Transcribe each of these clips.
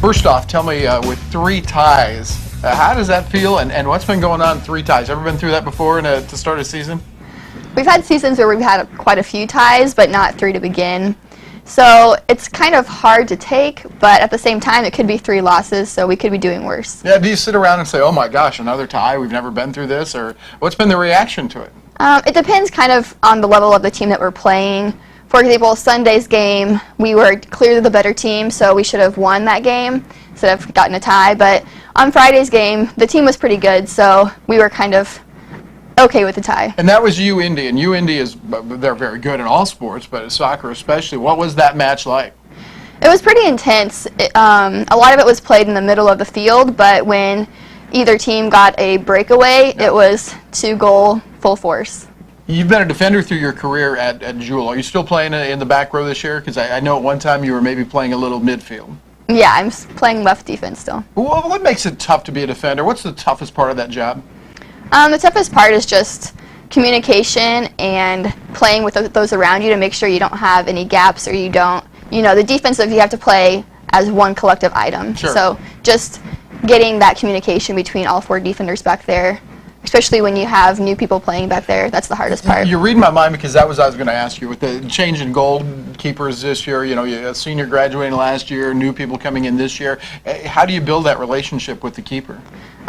First off, tell me, with 3 ties, how does that feel, and what's been going on 3 ties? Ever been through that before to start a season? We've had seasons where we've had quite a few ties, but not 3 to begin. So it's kind of hard to take, but at the same time, it could be 3 losses, so we could be doing worse. Yeah, do you sit around and say, oh my gosh, another tie, we've never been through this, or what's been the reaction to it? It depends kind of on the level of the team that we're playing. For example, Sunday's game, we were clearly the better team, so we should have won that game instead of gotten a tie. But on Friday's game, the team was pretty good, so we were kind of okay with the tie. And that was UIndy, and UIndy they're very good in all sports, but soccer especially. What was that match like? It was pretty intense. A lot of it was played in the middle of the field, but when either team got a breakaway, it was 2-goal full force. You've been a defender through your career at Jewell. Are you still playing in the back row this year? Because I know at one time you were maybe playing a little midfield. Yeah, I'm playing left defense still. What makes it tough to be a defender? What's the toughest part of that job? The toughest part is just communication and playing with those around you to make sure you don't have any gaps or you don't, the defensive, you have to play as one collective item. Sure. So just getting that communication between all 4 defenders back there, especially when you have new people playing back there, that's the hardest part. You're reading my mind because that was what I was going to ask you. With the change in goalkeepers this year, a senior graduating last year, new people coming in this year, how do you build that relationship with the keeper?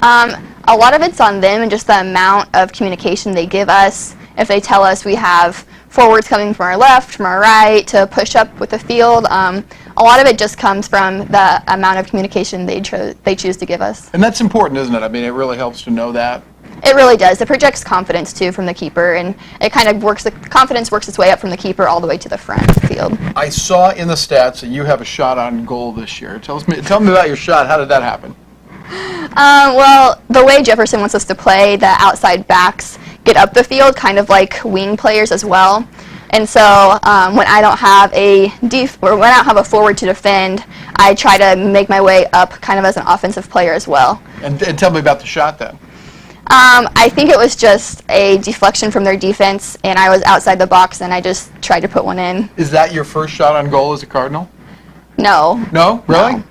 A lot of it's on them and just the amount of communication they give us. If they tell us we have forwards coming from our left, from our right, to push up with the field, a lot of it just comes from the amount of communication they choose to give us. And that's important, isn't it? I mean, it really helps to know that. It really does. It projects confidence, too, from the keeper, and it kind of the confidence works its way up from the keeper all the way to the front of the field. I saw in the stats that you have a shot on goal this year. Tell me about your shot. How did that happen? Well, the way Jefferson wants us to play, the outside backs get up the field, kind of like wing players as well. And so when I don't have a forward to defend, I try to make my way up kind of as an offensive player as well. And tell me about the shot then. I think it was just a deflection from their defense, and I was outside the box, and I just tried to put one in. Is that your first shot on goal as a Cardinal? No. No? Really? No.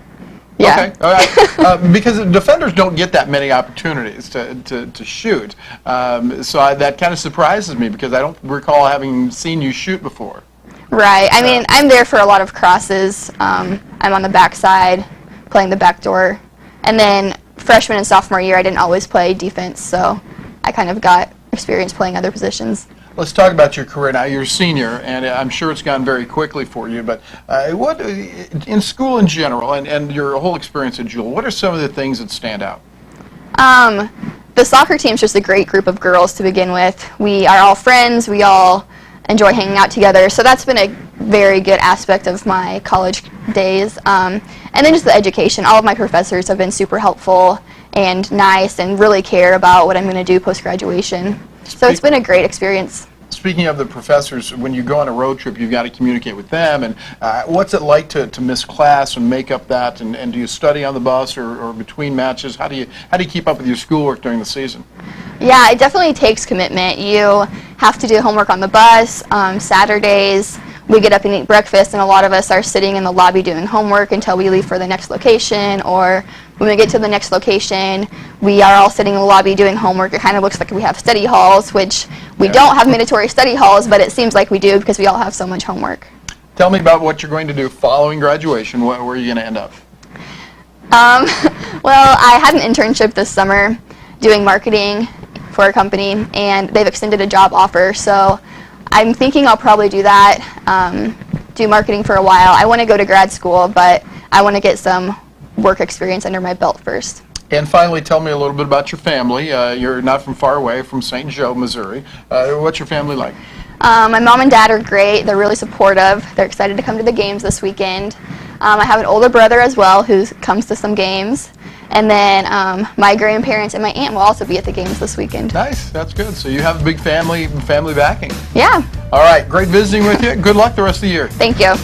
Yeah. Okay. All right. Because defenders don't get that many opportunities to shoot. So that kind of surprises me because I don't recall having seen you shoot before. Right. I mean, I'm there for a lot of crosses. I'm on the backside, playing the back door. And then freshman and sophomore year, I didn't always play defense, so I kind of got experience playing other positions. Let's talk about your career now. You're a senior, and I'm sure it's gone very quickly for you, but what in school in general and your whole experience at Jewell, what are some of the things that stand out? The soccer team's just a great group of girls to begin with. We are all friends. We all enjoy hanging out together, so that's been a very good aspect of my college days. And then just the education. All of my professors have been super helpful and nice and really care about what I'm going to do post-graduation. So it's been a great experience. Speaking of the professors, when you go on a road trip, you've got to communicate with them. And what's it like to miss class and make up that? And do you study on the bus or between matches? How do you keep up with your schoolwork during the season? Yeah, it definitely takes commitment. You have to do homework on the bus. Saturdays, we get up and eat breakfast, and a lot of us are sitting in the lobby doing homework until we leave for the next location, or when we get to the next location, we are all sitting in the lobby doing homework. It kind of looks like we have study halls, which we don't have mandatory study halls, but it seems like we do because we all have so much homework. Tell me about what you're going to do following graduation. Where are you going to end up? Well, I had an internship this summer doing marketing for a company, and they've extended a job offer, so I'm thinking I'll probably do that, do marketing for a while. I want to go to grad school, but I want to get some work experience under my belt first. And finally, tell me a little bit about your family. You're not from far away, from St. Joe, Missouri. What's your family like? My mom and dad are great. They're really supportive. They're excited to come to the games this weekend. I have an older brother as well who comes to some games. And then my grandparents and my aunt will also be at the games this weekend. Nice. That's good. So you have a big family backing. Yeah. All right. Great visiting with you. Good luck the rest of the year. Thank you.